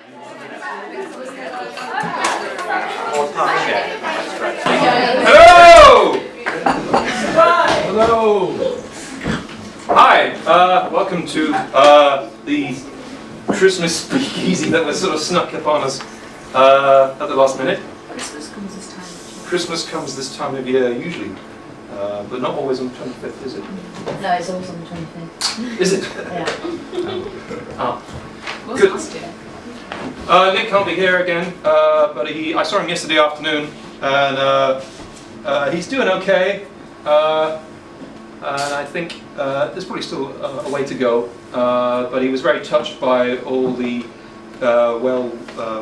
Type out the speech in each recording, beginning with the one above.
Hello! Hello! Hi, welcome to the Christmas speakeasy that was sort of snuck upon us at the last minute. Christmas comes this time. Christmas comes this time of year usually, but not always on the 25th, is it? No, it's always on the 25th. Is it? Yeah. Oh. Good. Nick can't be here again, but I saw him yesterday afternoon, and he's doing okay. And I think there's probably still a way to go, but he was very touched by all the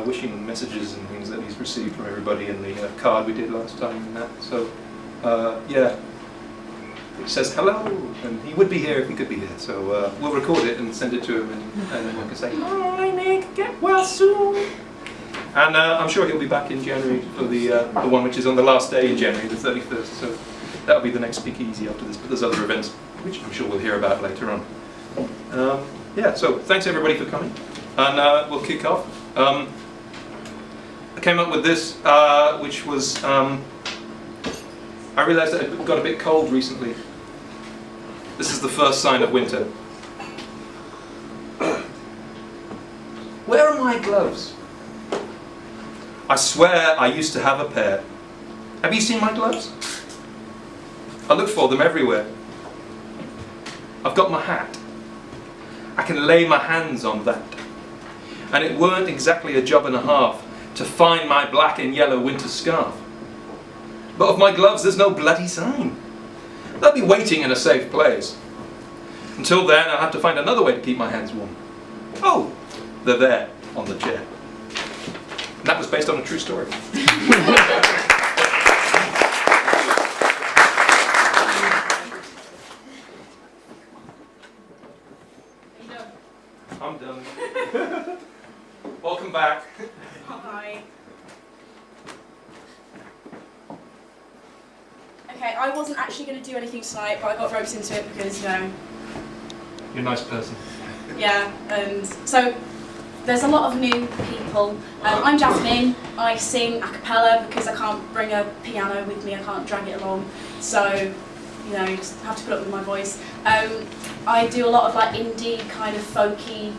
wishing messages and things that he's received from everybody in the card we did last time and that. So, yeah, he says hello, and he would be here if he could be here. So we'll record it and send it to him, and then we can say, "Hi Nick, get well soon." And I'm sure he'll be back in January for the one which is on the last day in January, the 31st. So that'll be the next speakeasy after this. But there's other events which I'm sure we'll hear about later on. Yeah, so thanks everybody for coming, and we'll kick off. I came up with this, which was I realised that it got a bit cold recently. This is the first sign of winter. Where are my gloves? I swear I used to have a pair. Have you seen my gloves? I look for them everywhere. I've got my hat. I can lay my hands on that. And it weren't exactly a job and a half to find my black and yellow winter scarf. But of my gloves there's no bloody sign. They'll be waiting in a safe place. Until then I'll have to find another way to keep my hands warm. Oh, they're there on the chair. And that was based on a true story. I'm done. Welcome back. Hi. Okay, I wasn't actually going to do anything tonight, but I got roped into it because, you know... You're a nice person. Yeah, and so there's a lot of new people. I'm Jasmine. I sing a cappella because I can't bring a piano with me, I can't drag it along. So, you know, you just have to put up with my voice. I do a lot of like indie kind of folky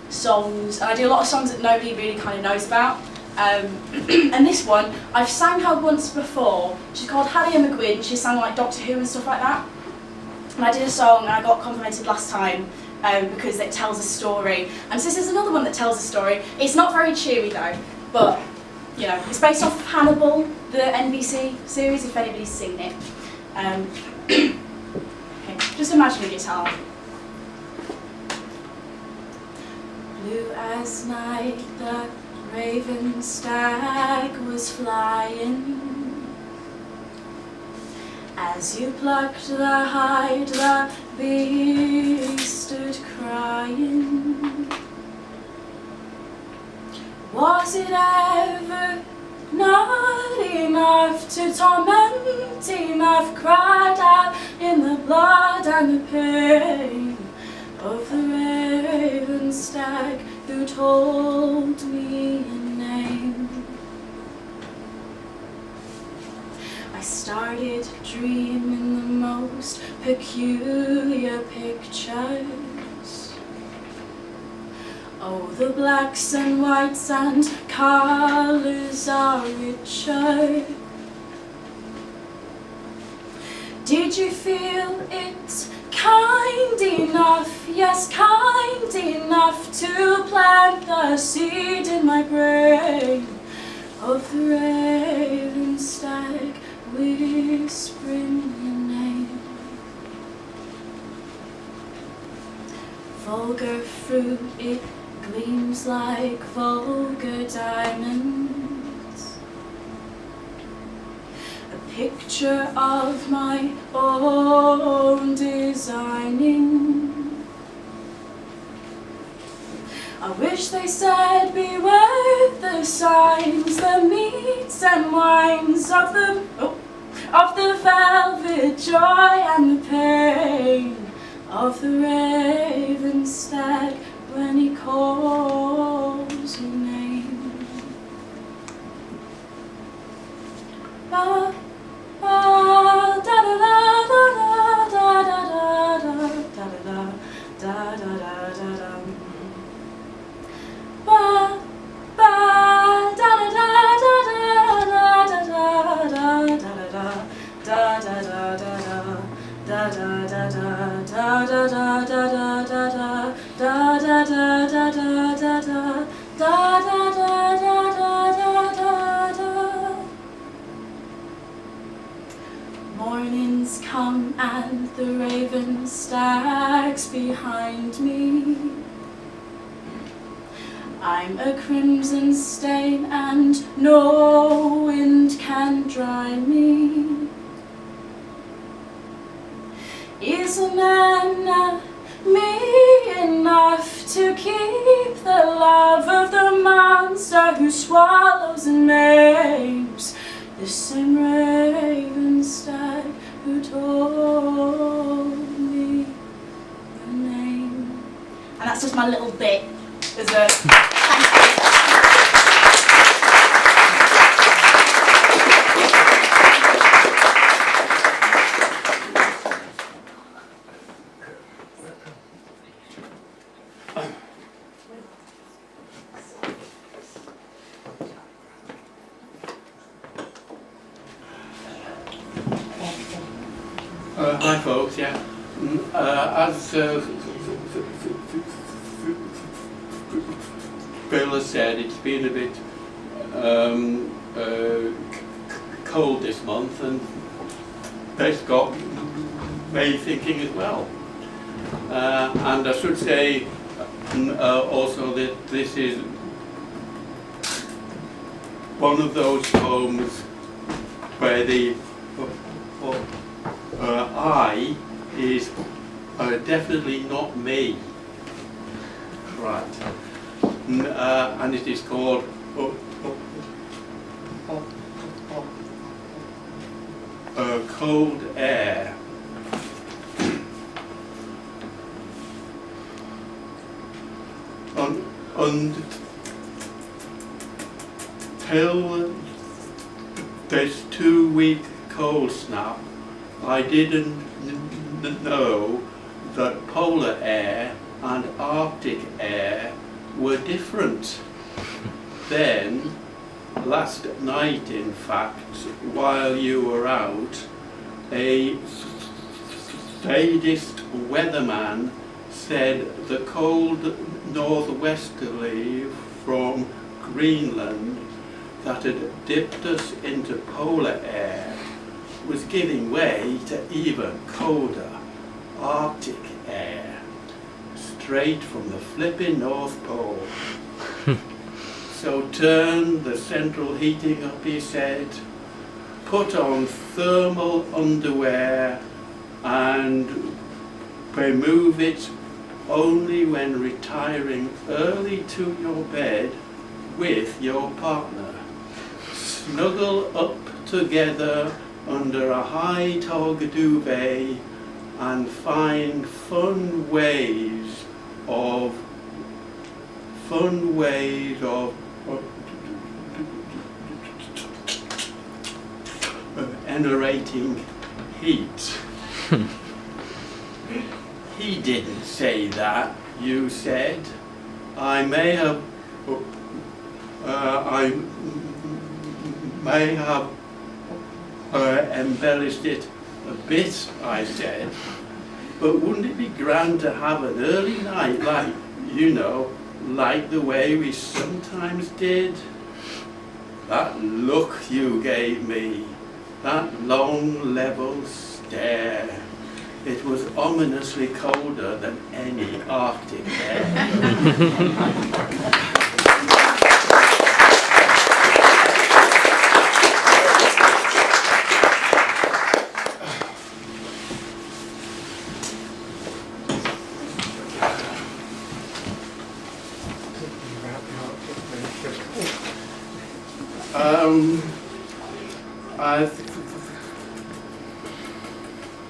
songs, and I do a lot of songs that nobody really kind of knows about. And this one, I've sang her once before. She's called Hattie McGuinn. She sang like Doctor Who and stuff like that. And I did a song and I got complimented last time because it tells a story. And so this is another one that tells a story. It's not very cheery though, but you know, it's based off of Hannibal, the NBC series, if anybody's seen it. Okay, just imagine a guitar. Blue as night, the raven stag was flying. As you plucked the hide, the beast stood crying. Was it ever not enough to torment him? I've cried out in the blood and the pain of the raven stag who told me a name. I started dreaming the most peculiar pictures. Oh, the blacks and whites and colours are richer. Did you feel it kind enough, yes, kind enough to plant the seed in my brain of the raven stag whispering your name? Vulgar fruit, it gleams like vulgar diamonds. A picture of my own designing. I wish they said beware the signs, the meats and wines of the velvet joy and the pain of the raven stag when he called knows your name. Ba, ba, da da da da da da da da da da da da da da. Ba, ba, da da da da da da da da da da da da da. Da da da da da da da da da da da da da da da da da. Mornings come and the raven stacks behind me. I'm a crimson stain and no wind can dry me. Is a man me enough to keep the love of the monster who swallows and maims the same raven stag who told me the name? And that's just my little bit as a thank you. Hi folks, yeah. As Bill has said, it's been a bit cold this month, and that's got me thinking as well. And I should say also that this is one of those homes where the I is definitely not me. Right. And it is called cold air. Until this 2-week cold snap, I didn't know that polar air and Arctic air were different. Then, last night in fact, while you were out, a sadist weatherman said the cold northwesterly from Greenland that had dipped us into polar air was giving way to even colder Arctic air, straight from the flipping North Pole. So turn the central heating up, he said, put on thermal underwear and remove it only when retiring early to your bed with your partner. Snuggle up together under a high tog duvet and find fun ways of enervating heat. He didn't say that, you said. I may have embellished it a bit, I said, but wouldn't it be grand to have an early night, like, you know, like the way we sometimes did? That look you gave me, that long level stare, it was ominously colder than any Arctic air. I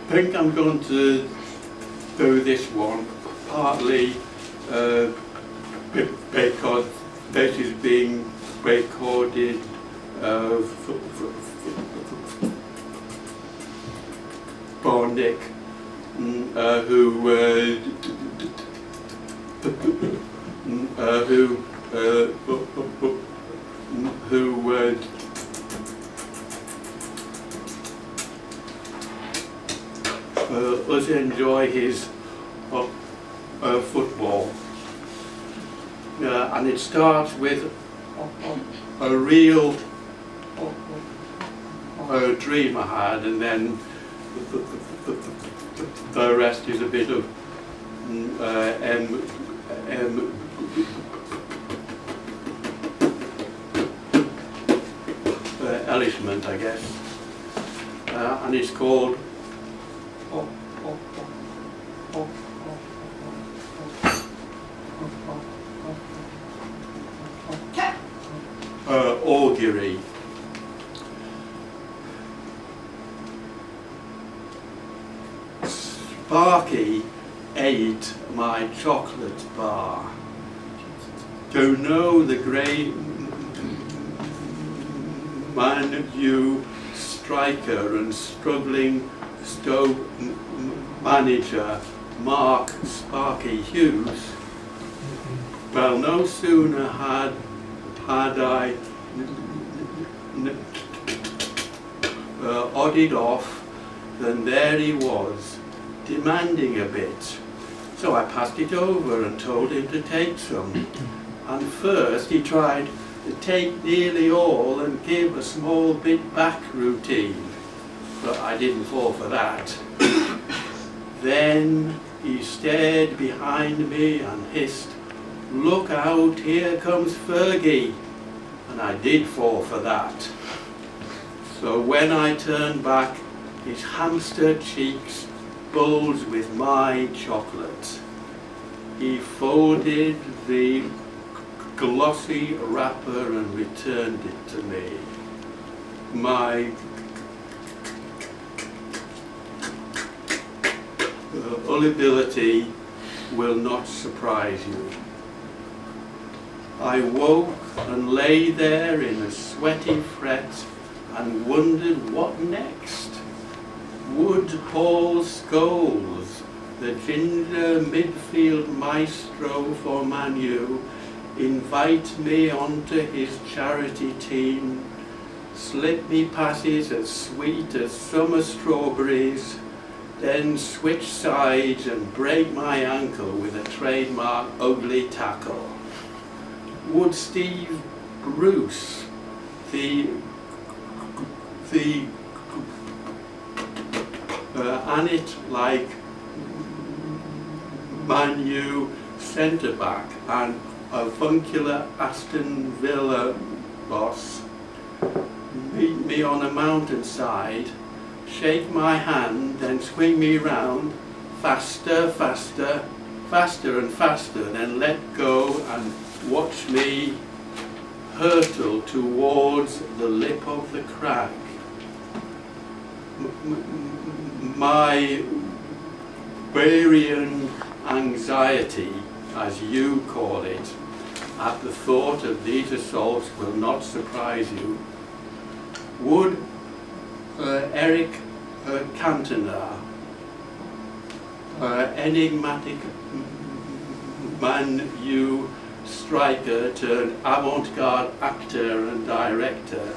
think I'm going to do this one partly because This is being recorded for Nick, who us enjoy his football. And it starts with a real dream I had, and then the rest is a bit of embellishment, I guess. And it's called augury. Sparky ate my chocolate bar. To know the great Man U striker and struggling Stoke manager Mark Sparky Hughes, well, no sooner had I odded off than there he was, demanding a bit. So I passed it over and told him to take some. And first he tried to take nearly all and give a small bit back routine, but I didn't fall for that. Then he stared behind me and hissed, "Look out, here comes Fergie," and I did fall for that. So when I turned back, his hamster cheeks bulged with my chocolate. He folded the glossy wrapper and returned it to me. My gullibility will not surprise you. I woke and lay there in a sweaty fret and wondered what next. Would Paul Scholes, the ginger midfield maestro for Man U, invite me onto his charity team, slip me passes as sweet as summer strawberries, then switch sides and break my ankle with a trademark ugly tackle? Would Steve Bruce, the Annette like Man U centre-back and avuncular Aston Villa boss, meet me on a mountainside, shake my hand, then swing me round, faster, faster, faster and faster, then let go and watch me hurtle towards the lip of the crag. My Bavarian anxiety, as you call it, at the thought of these assaults will not surprise you. Would Eric Cantona, enigmatic Man U striker turned avant-garde actor and director,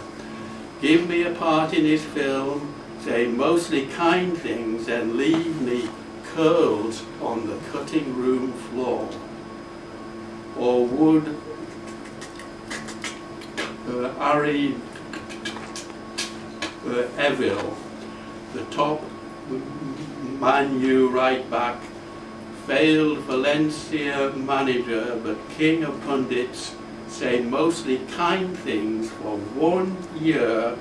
give me a part in his film, say mostly kind things, and leave me curled on the cutting room floor? Or would Harry Eville, the top Man U right back, failed Valencia manager but king of pundits, say mostly kind things for 1 year,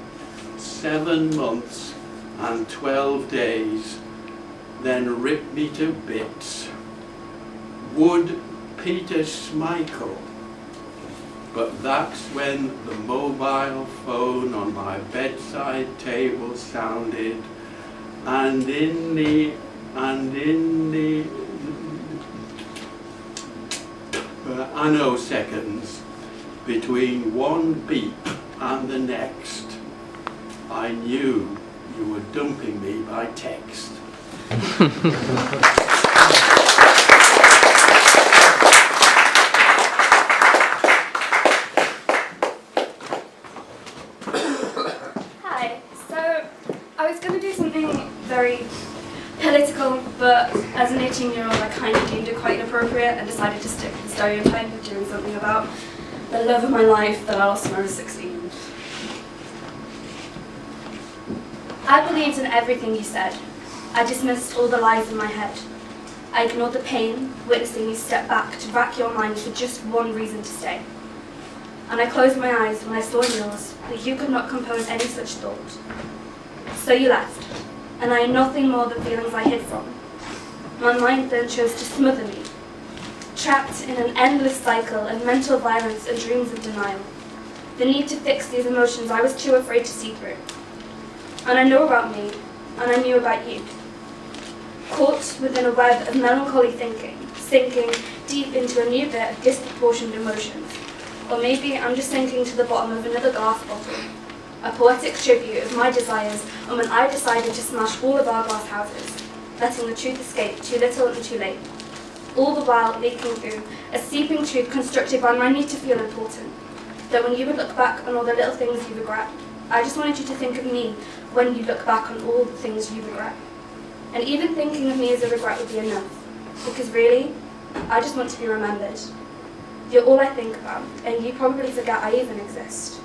7 months and 12 days, then rip me to bits? Would Peter Schmeichel? But that's when the mobile phone on my bedside table sounded, and in the nanoseconds, between one beep and the next, I knew you were dumping me by text. Hi, so I was going to do something very political, but as an 18-year-old I kind of deemed it quite inappropriate and decided to stick with the stereotype of doing something about the love of my life that I lost when I was 16. I believed in everything you said. I dismissed all the lies in my head. I ignored the pain, witnessing you step back to rack your mind for just one reason to stay. And I closed my eyes when I saw in yours that you could not compose any such thought. So you left, and I am nothing more than feelings I hid from. My mind then chose to smother me, trapped in an endless cycle of mental violence and dreams of denial. The need to fix these emotions I was too afraid to see through. And I know about me, and I knew about you. Caught within a web of melancholy thinking, sinking deep into a new bit of disproportioned emotions. Or maybe I'm just sinking to the bottom of another glass bottle, a poetic tribute of my desires on when I decided to smash all of our glass houses, letting the truth escape too little and too late. All the while leaking through a seeping truth constructed by my need to feel important. That when you would look back on all the little things you regret, I just wanted you to think of me when you look back on all the things you regret. And even thinking of me as a regret would be enough, because really, I just want to be remembered. You're all I think about, and you probably forget I even exist.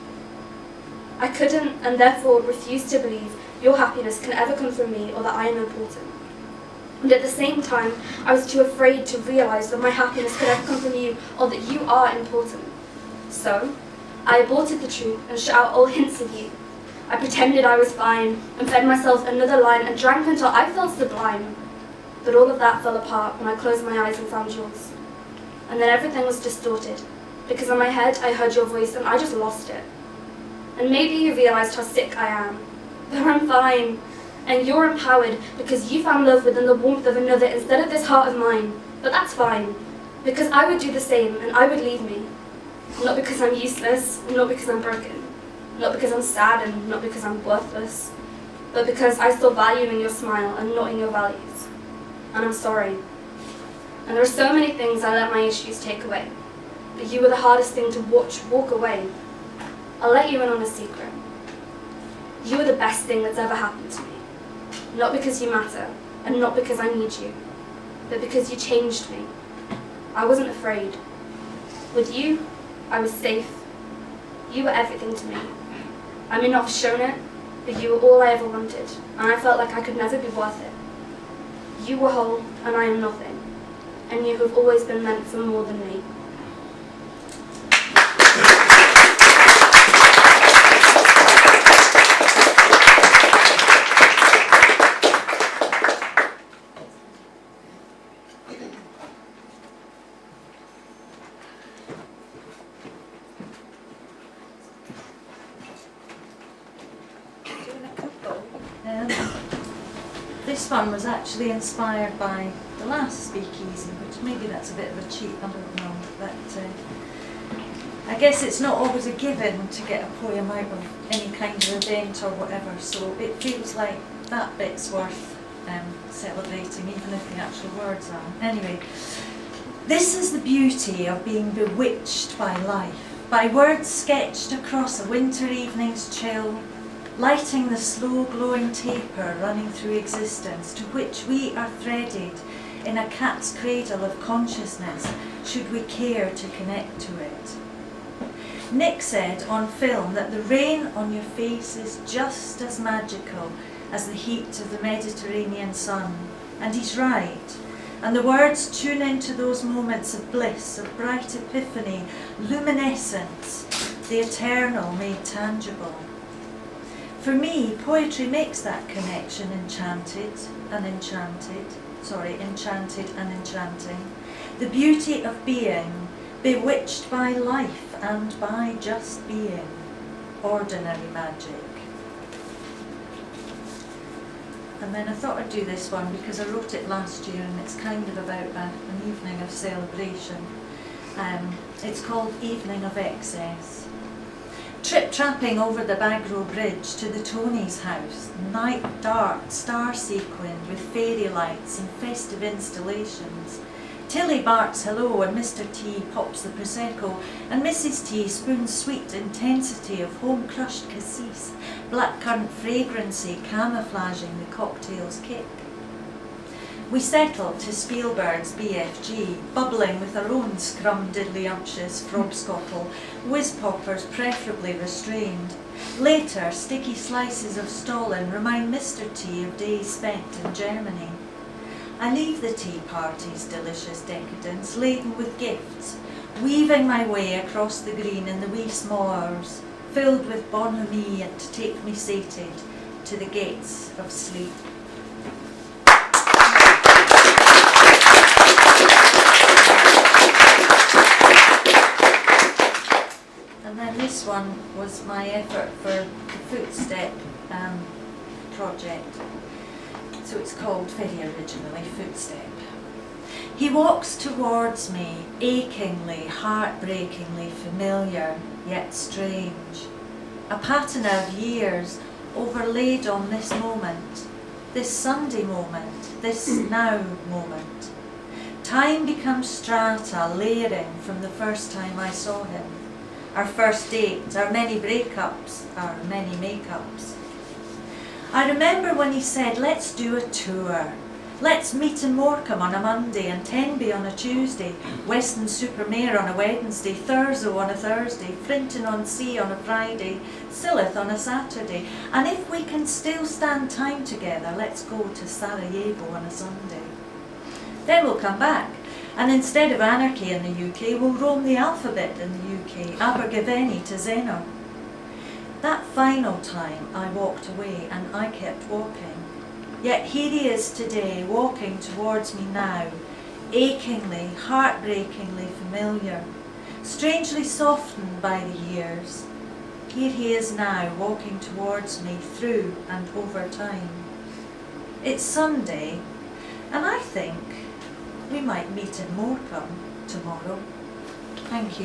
I couldn't, and therefore refuse to believe your happiness can ever come from me or that I am important. And at the same time, I was too afraid to realise that my happiness could ever come from you or that you are important. So, I aborted the truth and shut out all hints of you. I pretended I was fine and fed myself another line and drank until I felt sublime. But all of that fell apart when I closed my eyes and found yours. And then everything was distorted, because in my head I heard your voice and I just lost it. And maybe you realised how sick I am, but I'm fine. And you're empowered because you found love within the warmth of another instead of this heart of mine. But that's fine, because I would do the same and I would leave me. Not because I'm useless, not because I'm broken, not because I'm sad and not because I'm worthless, but because I saw value in your smile and not in your values. And I'm sorry. And there are so many things I let my issues take away, but you were the hardest thing to walk away. I'll let you in on a secret. You were the best thing that's ever happened to me. Not because you matter, and not because I need you, but because you changed me. I wasn't afraid. With you, I was safe. You were everything to me. I may not have shown it, but you were all I ever wanted, and I felt like I could never be worth it. You were whole, and I am nothing, and you have always been meant for more than me. This one was actually inspired by the last Speakeasy, which maybe that's a bit of a cheat, I don't know, but I guess it's not always a given to get a poem out of any kind of event or whatever, so it feels like that bit's worth celebrating, even if the actual words aren't. Anyway, this is the beauty of being bewitched by life, by words sketched across a winter evening's chill, lighting the slow glowing taper running through existence to which we are threaded in a cat's cradle of consciousness should we care to connect to it. Nick said on film that the rain on your face is just as magical as the heat of the Mediterranean sun, and he's right. And the words tune into those moments of bliss, of bright epiphany, luminescence, the eternal made tangible. For me, poetry makes that connection enchanted and enchanting. The beauty of being, bewitched by life and by just being. Ordinary magic. And then I thought I'd do this one because I wrote it last year and it's kind of about an evening of celebration. It's called Evening of Excess. Trip-trapping over the Bagro Bridge to the Tony's house, night dark, star-sequined with fairy lights and festive installations. Tilly barks hello and Mr. T pops the Prosecco and Mrs. T spoons sweet intensity of home-crushed cassis, blackcurrant fragrancy camouflaging the cocktail's kick. We settled to Spielberg's BFG, bubbling with our own scrum-diddly-umptious frobscottle, whiz-poppers preferably restrained. Later, sticky slices of Stalin remind Mr. T of days spent in Germany. I leave the tea party's delicious decadence laden with gifts, weaving my way across the green in the wee small hours, filled with bonhomie and to take me sated to the gates of sleep. And then this one was my effort for the Footstep project. So it's called very originally Footstep. He walks towards me, achingly, heartbreakingly familiar, yet strange. A patina of years overlaid on this moment, this Sunday moment, this now moment. Time becomes strata layering from the first time I saw him. Our first date, our many breakups, our many makeups. I remember when he said, let's do a tour. Let's meet in Morecambe on a Monday and Tenby on a Tuesday, Weston-super-Mare on a Wednesday, Thurso on a Thursday, Frinton-on-Sea on a Friday, Sillith on a Saturday. And if we can still stand time together, let's go to Sarajevo on a Sunday. Then we'll come back. And instead of anarchy in the UK, we'll roam the alphabet in the UK, Abergavenny to Zeno. That final time I walked away and I kept walking. Yet here he is today, walking towards me now, achingly, heartbreakingly familiar, strangely softened by the years. Here he is now, walking towards me through and over time. It's Sunday, and I think we might meet in Morecambe tomorrow. Thank you.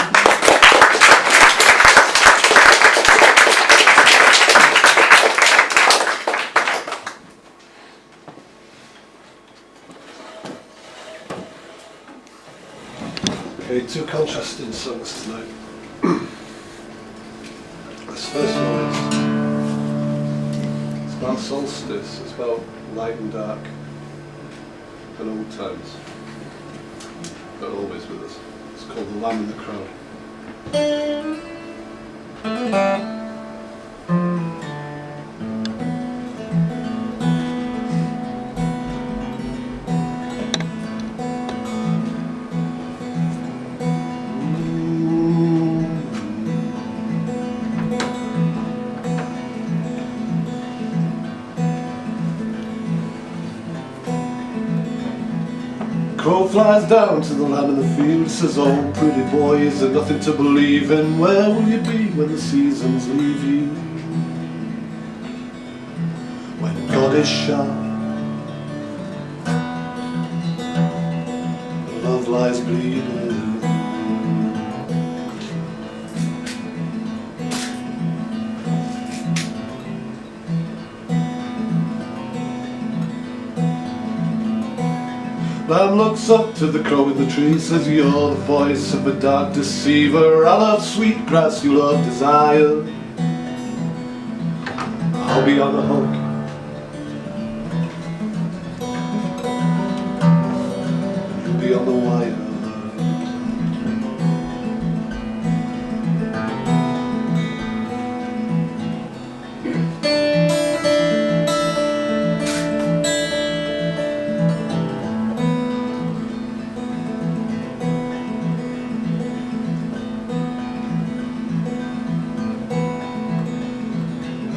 Okay, two contrasting songs tonight. This first one is about solstice, it's about light and dark and old times, but always with us. It's called The Lamb in the Crowd. Crow flies down to the lamb in the field, says, oh pretty boy, is there nothing to believe in? Where will you be when the seasons leave you? When God is sharp, love lies bleeding. Lamb looks up to the crow in the tree, says, you're the voice of a dark deceiver. I love sweet grass, you love desire. I'll be on the hook. You'll be on the wire.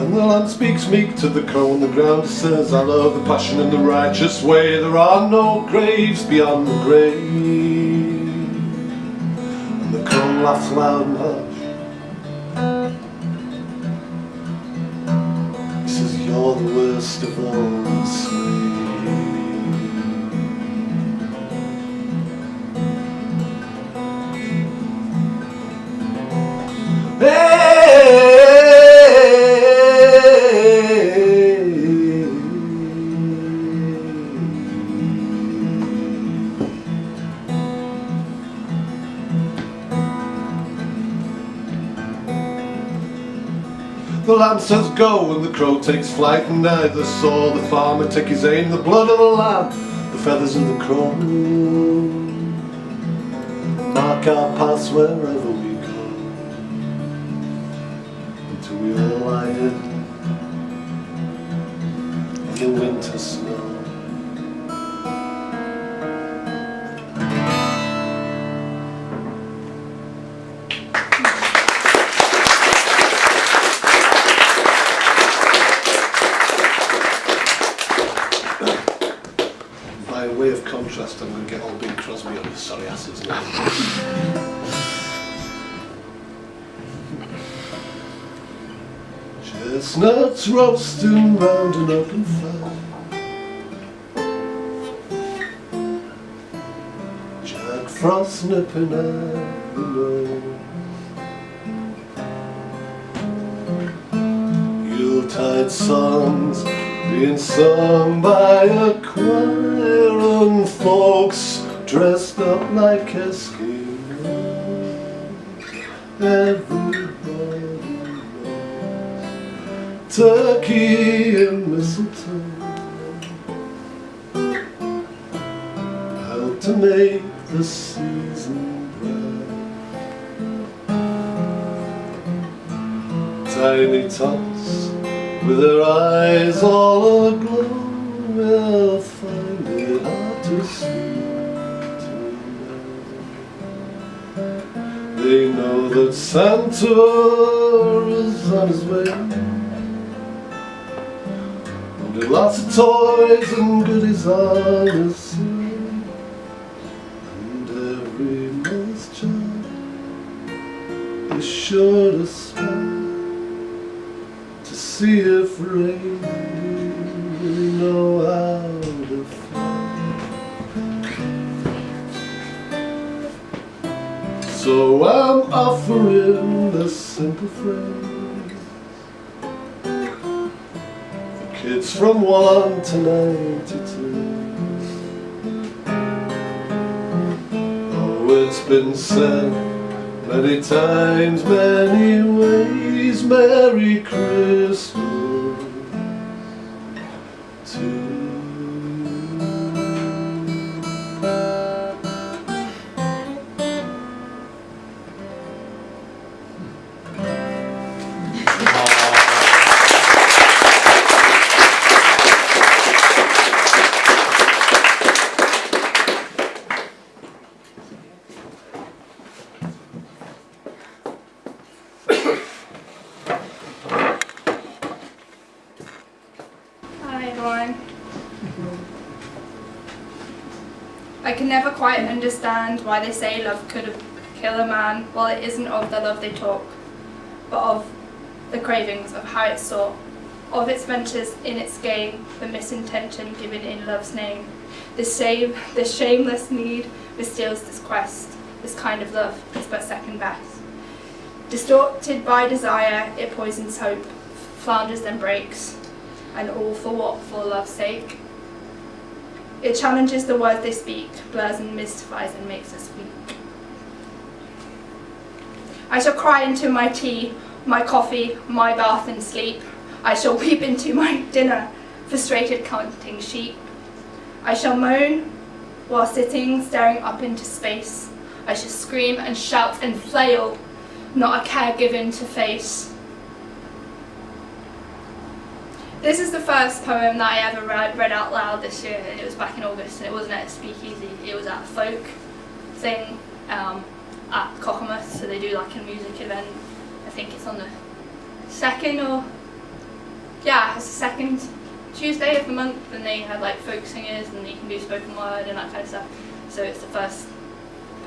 And the lamb speaks meek to the crow on the ground. It says, I love the passion and the righteous way. There are no graves beyond the grave. And the crow laughs loud and harsh. He says, you're the worst of all the slaves. The lamb says go and the crow takes flight, and neither saw the farmer take his aim. The blood of the lamb, the feathers of the crow, mark our paths wherever we go, until we all lie hid in the winter snow. By way of contrast, I'm going to get all Bing Crosby on his sorry asses now. Chestnuts roasting round an open fire, Jack Frost nipping at the nose, Yuletide songs being sung by a choir, and folks dressed up like Eskimos. Everybody knows turkey and mistletoe help to make the season bright. Tiny tots with their eyes all aglow will find it hard to sleep tonight. They know that Santa is on his way, and with lots of toys and goodies on his sleigh, and every mother's child is sure to smile to see if reindeer really know how to fly. So I'm offering this simple phrase for kids from 1 to 92. Oh, it's been said many times, many ways, Merry Christmas to you. I can never quite understand why they say love could kill a man. Well, it isn't of the love they talk, but of the cravings of how it's sought, of its ventures in its gain, the misintention given in love's name. This shameless need bestills this quest. This kind of love is but second best. Distorted by desire, it poisons hope, flounders then breaks, and all for what? For love's sake. It challenges the words they speak, blurs and mystifies and makes us weak. I shall cry into my tea, my coffee, my bath and sleep. I shall weep into my dinner, frustrated counting sheep. I shall moan while sitting, staring up into space. I shall scream and shout and flail, not a care given to face. This is the first poem that I ever read out loud this year. It was back in August, and it wasn't at SpeakEasy. It was at a folk thing at Cockermouth, so they do like a music event. I think it's on the it's the second Tuesday of the month, and they had like folk singers, and you can do spoken word and that kind of stuff. So it's the first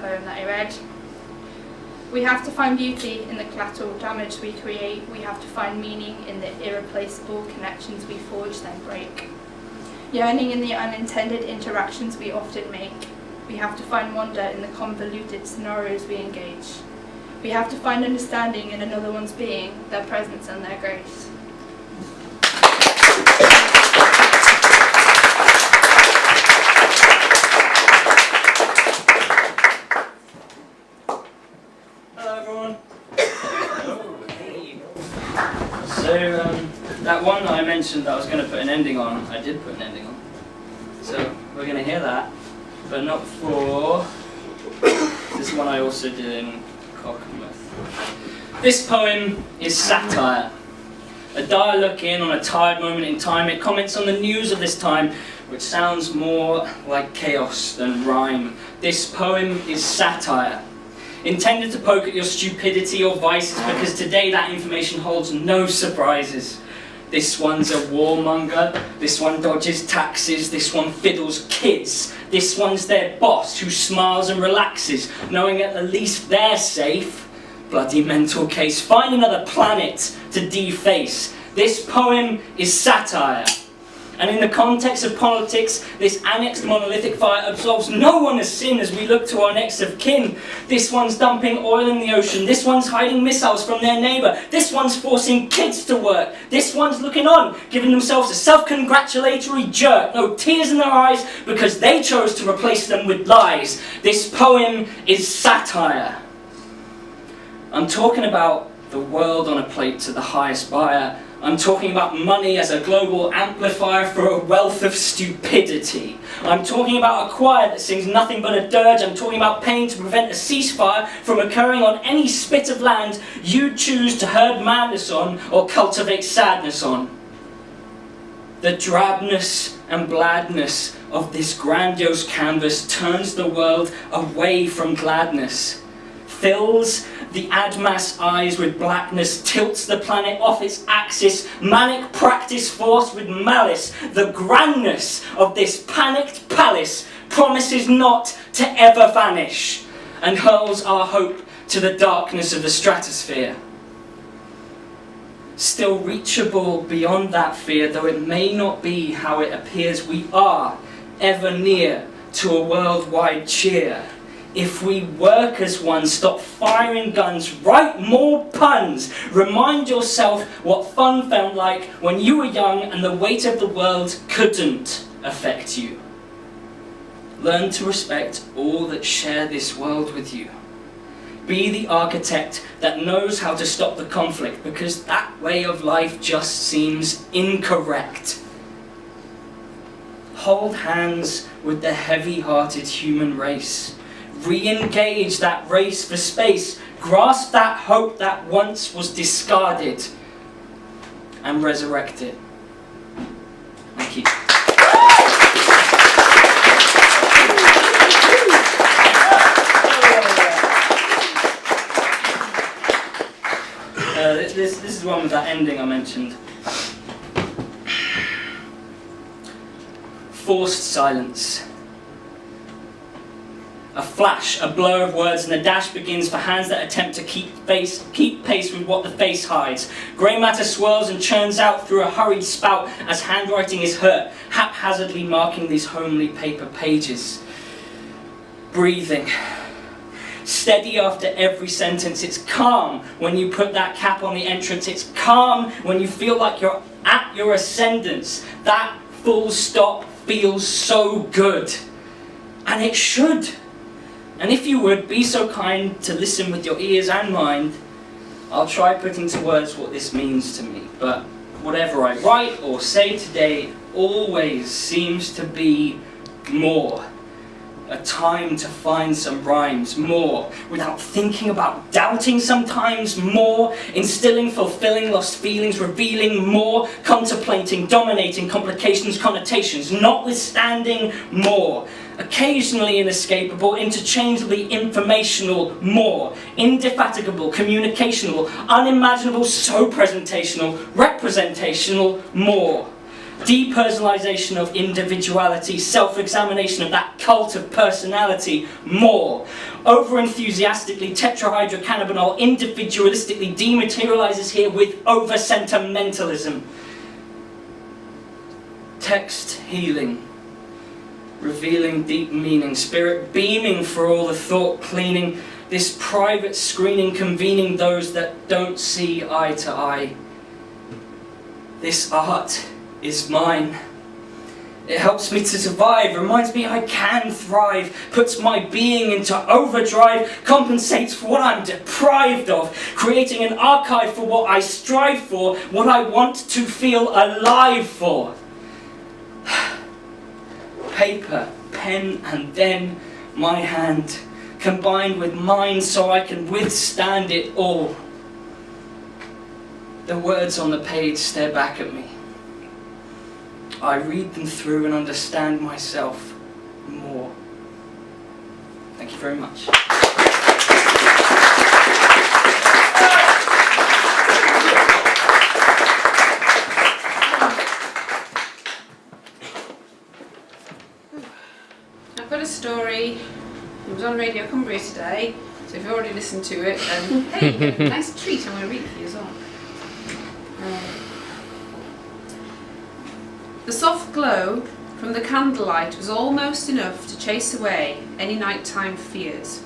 poem that I read. We have to find beauty in the collateral damage we create. We have to find meaning in the irreplaceable connections we forge then break. Yearning in the unintended interactions we often make. We have to find wonder in the convoluted scenarios we engage. We have to find understanding in another one's being, their presence and their grace. So that one that I mentioned that I was going to put an ending on, I did put an ending on. So we're going to hear that, but not for this one I also did in Cockmouth. This poem is satire. A dire look in on a tired moment in time. It comments on the news of this time, which sounds more like chaos than rhyme. This poem is satire, intended to poke at your stupidity or vices, because today that information holds no surprises. This one's a warmonger, this one dodges taxes, this one fiddles kids, this one's their boss who smiles and relaxes, knowing at least they're safe. Bloody mental case, find another planet to deface. This poem is satire. And in the context of politics, this annexed monolithic fire absolves no one of sin as we look to our next of kin. This one's dumping oil in the ocean, this one's hiding missiles from their neighbour, this one's forcing kids to work, this one's looking on, giving themselves a self-congratulatory jerk, no tears in their eyes because they chose to replace them with lies. This poem is satire. I'm talking about the world on a plate to the highest buyer. I'm talking about money as a global amplifier for a wealth of stupidity. I'm talking about a choir that sings nothing but a dirge. I'm talking about pain to prevent a ceasefire from occurring on any spit of land you choose to herd madness on or cultivate sadness on. The drabness and bladness of this grandiose canvas turns the world away from gladness, fills the ADMAS eyes with blackness, tilts the planet off its axis, manic practice forced with malice. The grandness of this panicked palace promises not to ever vanish, and hurls our hope to the darkness of the stratosphere. Still reachable beyond that fear, though it may not be how it appears, we are ever near to a worldwide cheer. If we work as one, stop firing guns, write more puns. Remind yourself what fun felt like when you were young and the weight of the world couldn't affect you. Learn to respect all that share this world with you. Be the architect that knows how to stop the conflict, because that way of life just seems incorrect. Hold hands with the heavy-hearted human race. Re-engage that race for space. Grasp that hope that once was discarded and resurrect it. Thank you. This is one with that ending I mentioned. Forced silence. A flash, a blur of words, and the dash begins for hands that attempt to keep pace with what the face hides. Grey matter swirls and churns out through a hurried spout as handwriting is hurt, haphazardly marking these homely paper pages. Breathing. Steady after every sentence. It's calm when you put that cap on the entrance. It's calm when you feel like you're at your ascendance. That full stop feels so good. And it should. And if you would, be so kind to listen with your ears and mind, I'll try putting to words what this means to me. But whatever I write or say today always seems to be more. A time to find some rhymes, more, without thinking about doubting sometimes, more, instilling, fulfilling lost feelings, revealing more, contemplating, dominating, complications, connotations, notwithstanding more, occasionally inescapable, interchangeably informational, more, indefatigable, communicational, unimaginable, so presentational, representational, more. Depersonalization of individuality, self-examination of that cult of personality, more. Over-enthusiastically, tetrahydrocannabinol individualistically dematerializes here with over-sentimentalism. Text healing, revealing deep meaning, spirit beaming for all the thought cleaning, this private screening convening those that don't see eye to eye. This art is mine. It helps me to survive, reminds me I can thrive, puts my being into overdrive, compensates for what I'm deprived of, creating an archive for what I strive for, what I want to feel alive for. Paper, pen, and then my hand, combined with mine so I can withstand it all. The words on the page stare back at me. I read them through and understand myself more. Thank you very much. I've got a story. It was on Radio Cumbria today, so if you've already listened to it, then hey, nice treat. I'm going to read it for you as well. The soft glow from the candlelight was almost enough to chase away any nighttime fears.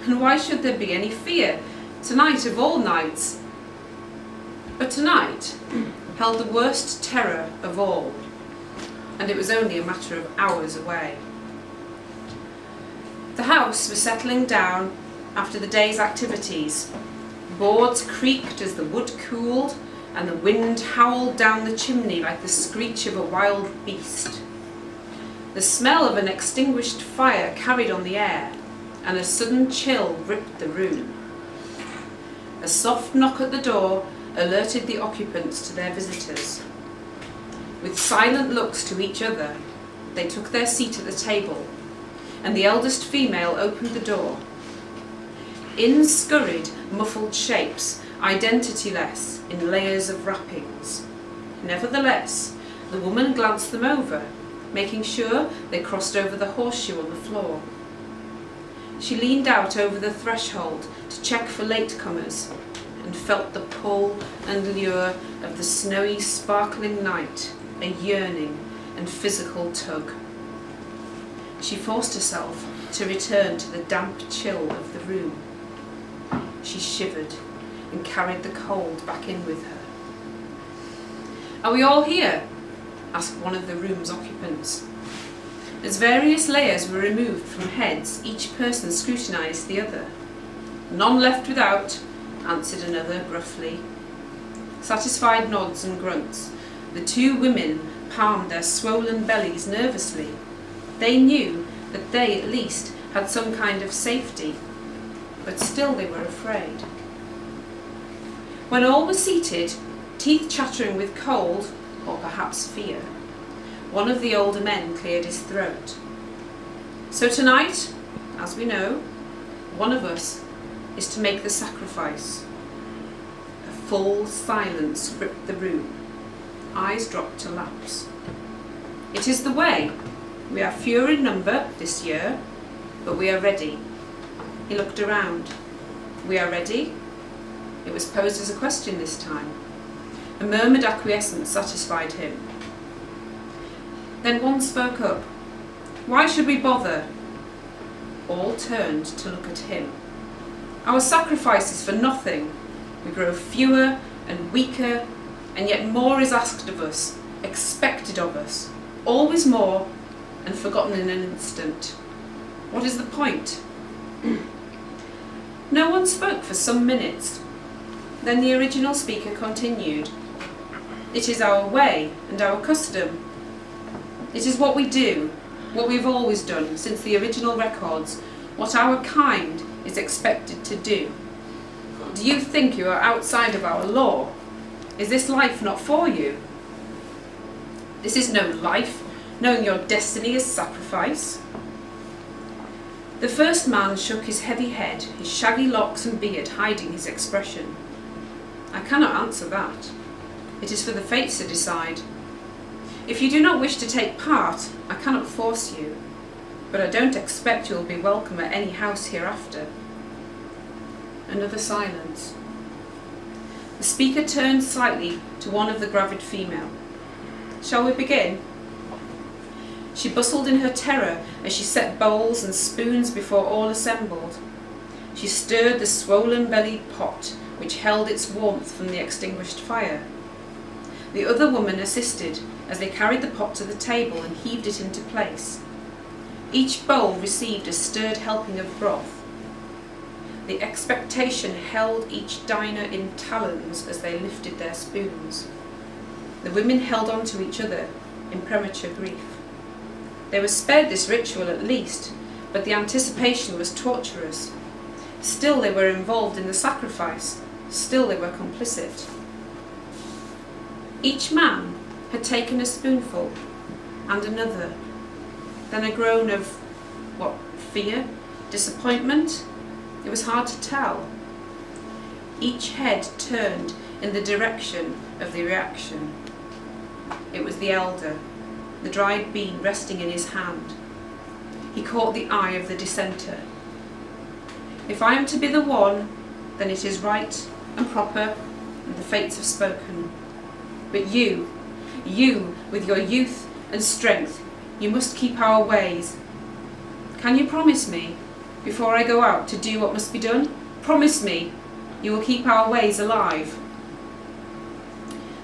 And why should there be any fear? Tonight of all nights. But tonight held the worst terror of all, and it was only a matter of hours away. The house was settling down after the day's activities. Boards creaked as the wood cooled, and the wind howled down the chimney like the screech of a wild beast. The smell of an extinguished fire carried on the air, and a sudden chill gripped the room. A soft knock at the door alerted the occupants to their visitors. With silent looks to each other, they took their seat at the table, and the eldest female opened the door. In scurried, muffled shapes, identityless in layers of wrappings. Nevertheless, the woman glanced them over, making sure they crossed over the horseshoe on the floor. She leaned out over the threshold to check for latecomers, and felt the pull and lure of the snowy, sparkling night, a yearning and physical tug. She forced herself to return to the damp chill of the room. She shivered and carried the cold back in with her. "Are we all here?" asked one of the room's occupants. As various layers were removed from heads, each person scrutinised the other. "None left without," answered another gruffly. Satisfied nods and grunts. The two women palmed their swollen bellies nervously. They knew that they at least had some kind of safety, but still they were afraid. When all were seated, teeth chattering with cold, or perhaps fear, one of the older men cleared his throat. "So tonight, as we know, one of us is to make the sacrifice." A full silence gripped the room. Eyes dropped to laps. "It is the way. We are fewer in number this year, but we are ready." He looked around. "We are ready?" It was posed as a question this time. A murmured acquiescence satisfied him. Then one spoke up. "Why should we bother?" All turned to look at him. "Our sacrifice is for nothing. We grow fewer and weaker, and yet more is asked of us, expected of us, always more, and forgotten in an instant. What is the point?" No one spoke for some minutes. Then the original speaker continued. "It is our way and our custom. It is what we do, what we've always done since the original records, what our kind is expected to do. Do you think you are outside of our law? Is this life not for you? This is no life, knowing your destiny is sacrifice." The first man shook his heavy head, his shaggy locks and beard hiding his expression. "I cannot answer that. It is for the fates to decide. If you do not wish to take part, I cannot force you, but I don't expect you will be welcome at any house hereafter." Another silence. The speaker turned slightly to one of the gravid female. "Shall we begin?" She bustled in her terror as she set bowls and spoons before all assembled. She stirred the swollen-bellied pot which held its warmth from the extinguished fire. The other woman assisted as they carried the pot to the table and heaved it into place. Each bowl received a stirred helping of broth. The expectation held each diner in talons as they lifted their spoons. The women held on to each other in premature grief. They were spared this ritual at least, but the anticipation was torturous. Still they were involved in the sacrifice. Still they were complicit. Each man had taken a spoonful, and another. Then a groan of, fear? Disappointment? It was hard to tell. Each head turned in the direction of the reaction. It was the elder, the dried bean resting in his hand. He caught the eye of the dissenter. If I am to be the one, then it is right and proper, and the fates have spoken. But you, with your youth and strength, you must keep our ways. Can you promise me, before I go out to do what must be done? Promise me you will keep our ways alive.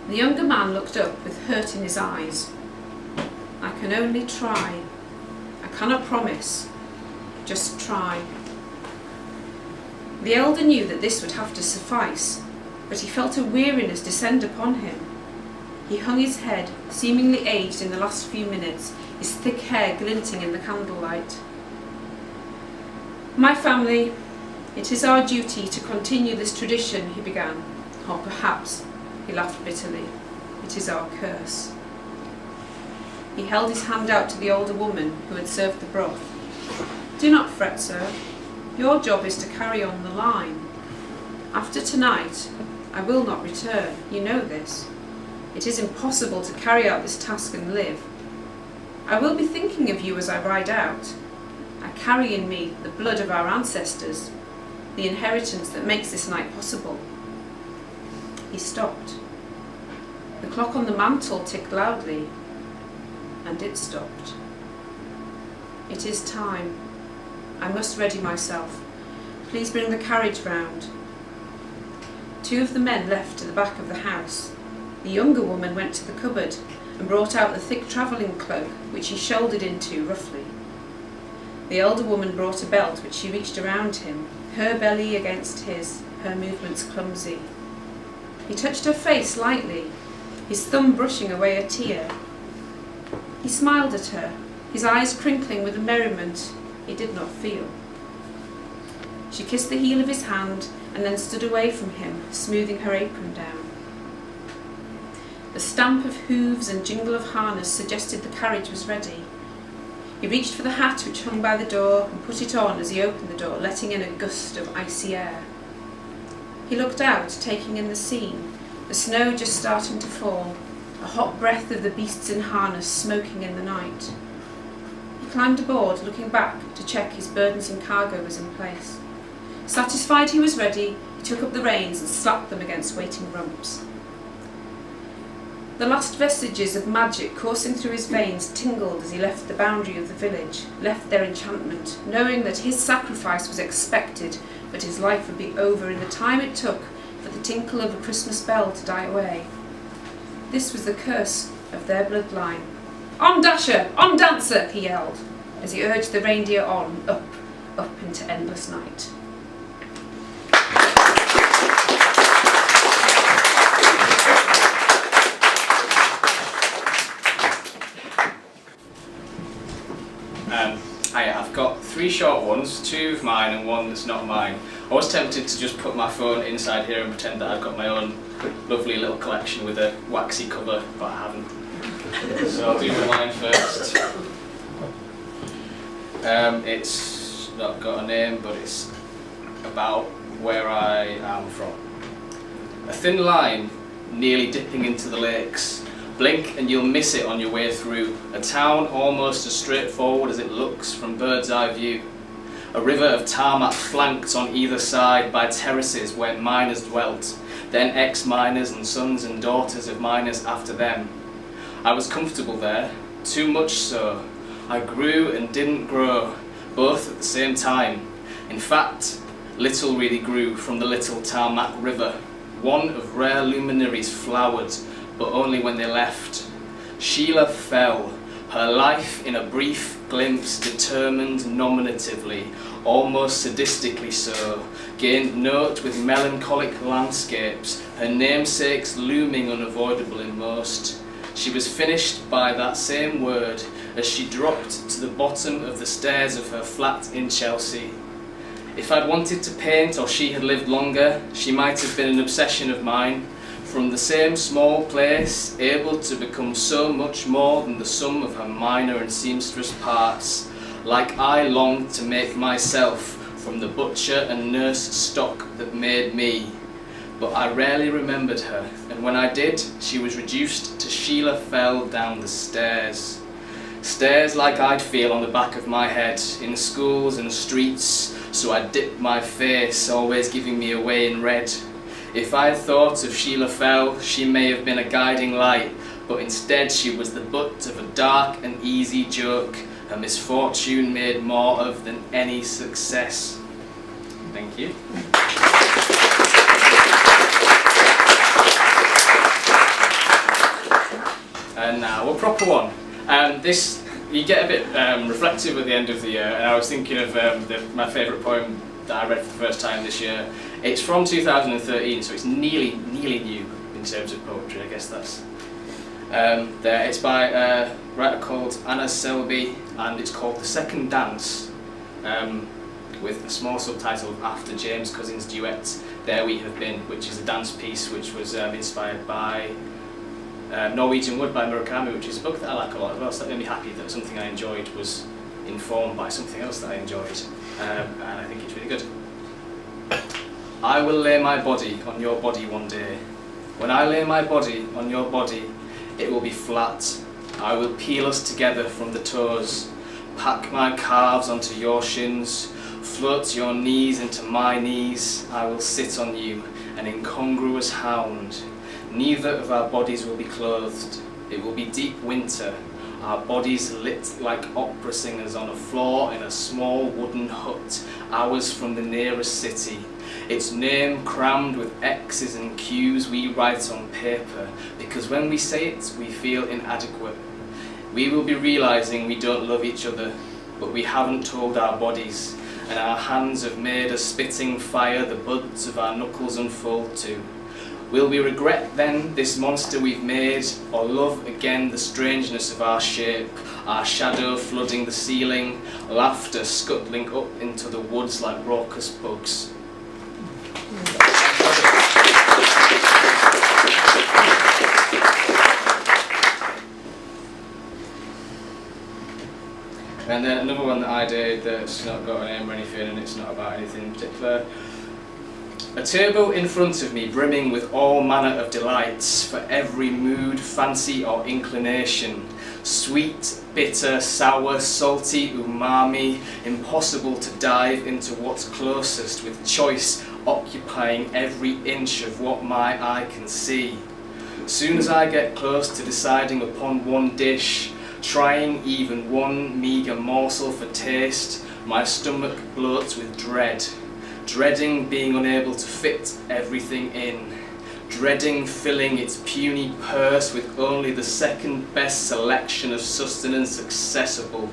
The younger man looked up with hurt in his eyes. I can only try. I cannot promise. Just try. The elder knew that this would have to suffice, but he felt a weariness descend upon him. He hung his head, seemingly aged in the last few minutes, his thick hair glinting in the candlelight. My family, it is our duty to continue this tradition, he began. Or perhaps, he laughed bitterly, it is our curse. He held his hand out to the older woman who had served the broth. Do not fret, sir. Your job is to carry on the line. After tonight, I will not return. You know this. It is impossible to carry out this task and live. I will be thinking of you as I ride out. I carry in me the blood of our ancestors, the inheritance that makes this night possible. He stopped. The clock on the mantel ticked loudly, and it stopped. It is time. I must ready myself. Please bring the carriage round. Two of the men left to the back of the house. The younger woman went to the cupboard and brought out the thick travelling cloak, which he shouldered into roughly. The elder woman brought a belt which she reached around him, her belly against his, her movements clumsy. He touched her face lightly, his thumb brushing away a tear. He smiled at her, his eyes crinkling with a merriment he did not feel. She kissed the heel of his hand and then stood away from him, smoothing her apron down. The stamp of hooves and jingle of harness suggested the carriage was ready. He reached for the hat which hung by the door and put it on as he opened the door, letting in a gust of icy air. He looked out, taking in the scene, the snow just starting to fall, a hot breath of the beasts in harness smoking in the night. He climbed aboard, looking back to check his burdens and cargo was in place. Satisfied he was ready, he took up the reins and slapped them against waiting rumps. The last vestiges of magic coursing through his veins tingled as he left the boundary of the village, left their enchantment, knowing that his sacrifice was expected, but his life would be over in the time it took for the tinkle of a Christmas bell to die away. This was the curse of their bloodline. "On, Dasher! On, Dancer!" he yelled, as he urged the reindeer on, up into endless night. I've got 3 short ones, 2 of mine and 1 that's not mine. I was tempted to just put my phone inside here and pretend that I've got my own lovely little collection with a waxy cover, but I haven't. So I'll do mine first. It's not got a name, but it's about where I am from. A thin line nearly dipping into the lakes. Blink and you'll miss it on your way through. A town almost as straightforward as it looks from bird's eye view. A river of tarmac flanked on either side by terraces where miners dwelt, then ex-miners and sons and daughters of miners after them. I was comfortable there, too much so. I grew and didn't grow, both at the same time. In fact, little really grew from the little tarmac river. One of rare luminaries flowered, but only when they left. Sheila fell, her life in a brief glimpse determined nominatively, almost sadistically so, gained note with melancholic landscapes, her namesakes looming unavoidable in most. She was finished by that same word as she dropped to the bottom of the stairs of her flat in Chelsea. If I'd wanted to paint or she had lived longer, she might have been an obsession of mine. From the same small place, able to become so much more than the sum of her minor and seamstress parts, like I longed to make myself from the butcher and nurse stock that made me. But I rarely remembered her, and when I did, she was reduced to Sheila fell down the stairs. Stairs like I'd feel on the back of my head, in schools and streets, so I dipped my face, always giving me away in red. If I had thought of Sheila fell, she may have been a guiding light, but instead she was the butt of a dark and easy joke, a misfortune made more of than any success. Thank you. And now a proper one. This, you get a bit reflective at the end of the year, and I was thinking of my favourite poem that I read for the first time this year. It's from 2013, so it's nearly new in terms of poetry. I guess that's there. It's by a writer called Anna Selby, and it's called The Second Dance, with a small subtitle After James Cousin's duet There We Have Been, which is a dance piece which was inspired by Norwegian Wood by Murakami, which is a book that I like a lot as well, so that made me happy that something I enjoyed was informed by something else that I enjoyed, and I think it's really good. I will lay my body on your body one day. When I lay my body on your body, it will be flat. I will peel us together from the toes, pack my calves onto your shins, float your knees into my knees. I will sit on you, an incongruous hound. Neither of our bodies will be clothed. It will be deep winter, our bodies lit like opera singers on a floor in a small wooden hut, hours from the nearest city. Its name crammed with X's and Q's we write on paper, because when we say it, we feel inadequate. We will be realising we don't love each other, but we haven't told our bodies, and our hands have made a spitting fire the buds of our knuckles unfold to. Will we regret then this monster we've made, or love again the strangeness of our shape, our shadow flooding the ceiling, laughter scuttling up into the woods like raucous bugs? And then another one that I did that's not got a name or anything, and it's not about anything in particular. A table in front of me brimming with all manner of delights for every mood, fancy or inclination. Sweet, bitter, sour, salty, umami, impossible to dive into what's closest, with choice occupying every inch of what my eye can see. Soon as I get close to deciding upon one dish, trying even one meagre morsel for taste, my stomach bloats with dread. Dreading being unable to fit everything in, dreading filling its puny purse with only the second best selection of sustenance accessible.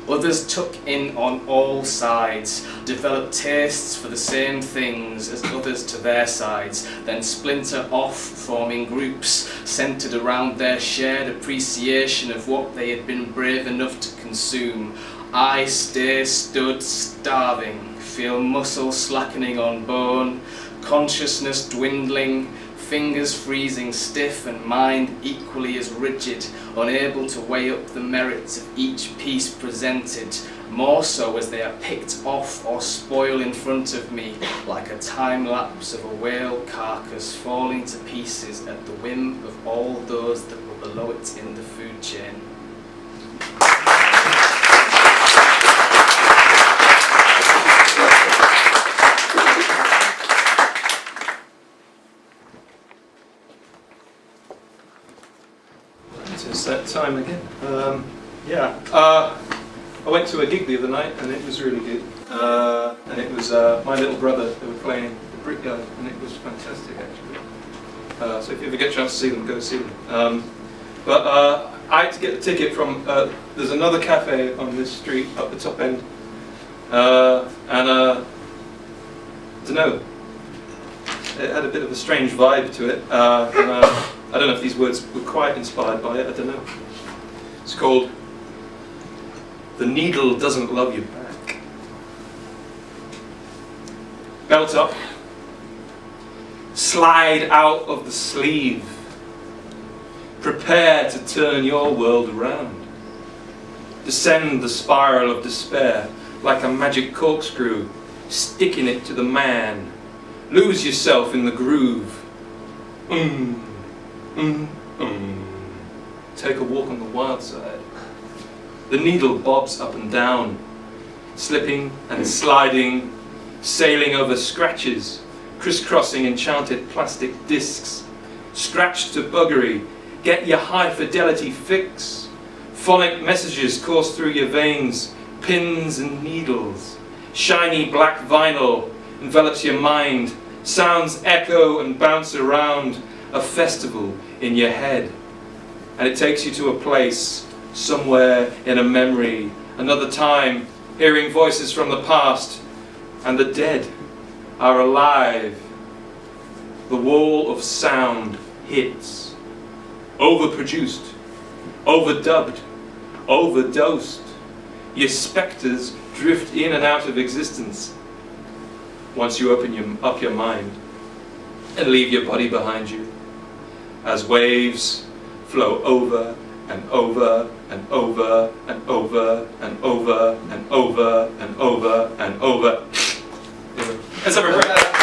Others tuck in on all sides, develop tastes for the same things as others to their sides, then splinter off, forming groups centred around their shared appreciation of what they had been brave enough to consume. I stay stood starving, feel muscle slackening on bone, consciousness dwindling, fingers freezing stiff and mind equally as rigid, unable to weigh up the merits of each piece presented, more so as they are picked off or spoil in front of me, like a time lapse of a whale carcass falling to pieces at the whim of all those that were below it in the food chain. It's that time again. I went to a gig the other night and it was really good. And it was my little brother who were playing the Brickyard, and it was fantastic actually. So if you ever get a chance to see them, go see them. But I had to get the ticket from, there's another cafe on this street up the top end. I don't know, it had a bit of a strange vibe to it. I don't know if these words were quite inspired by it, I don't know. It's called The Needle Doesn't Love You Back. Belt up. Slide out of the sleeve. Prepare to turn your world around. Descend the spiral of despair like a magic corkscrew, sticking it to the man. Lose yourself in the groove. Take a walk on the wild side. The needle bobs up and down, slipping and sliding, sailing over scratches, crisscrossing enchanted plastic discs. Scratch to buggery, get your high fidelity fix. Phonic messages course through your veins, pins and needles. Shiny black vinyl envelops your mind. Sounds echo and bounce around, a festival in your head. And it takes you to a place, somewhere in a memory, another time, hearing voices from the past, and the dead are alive. The wall of sound hits. Overproduced, overdubbed, overdosed. Your spectres drift in and out of existence once you open up your mind and leave your body behind you as waves flow over and over and over and over and over and over and over and over. Let's have a break.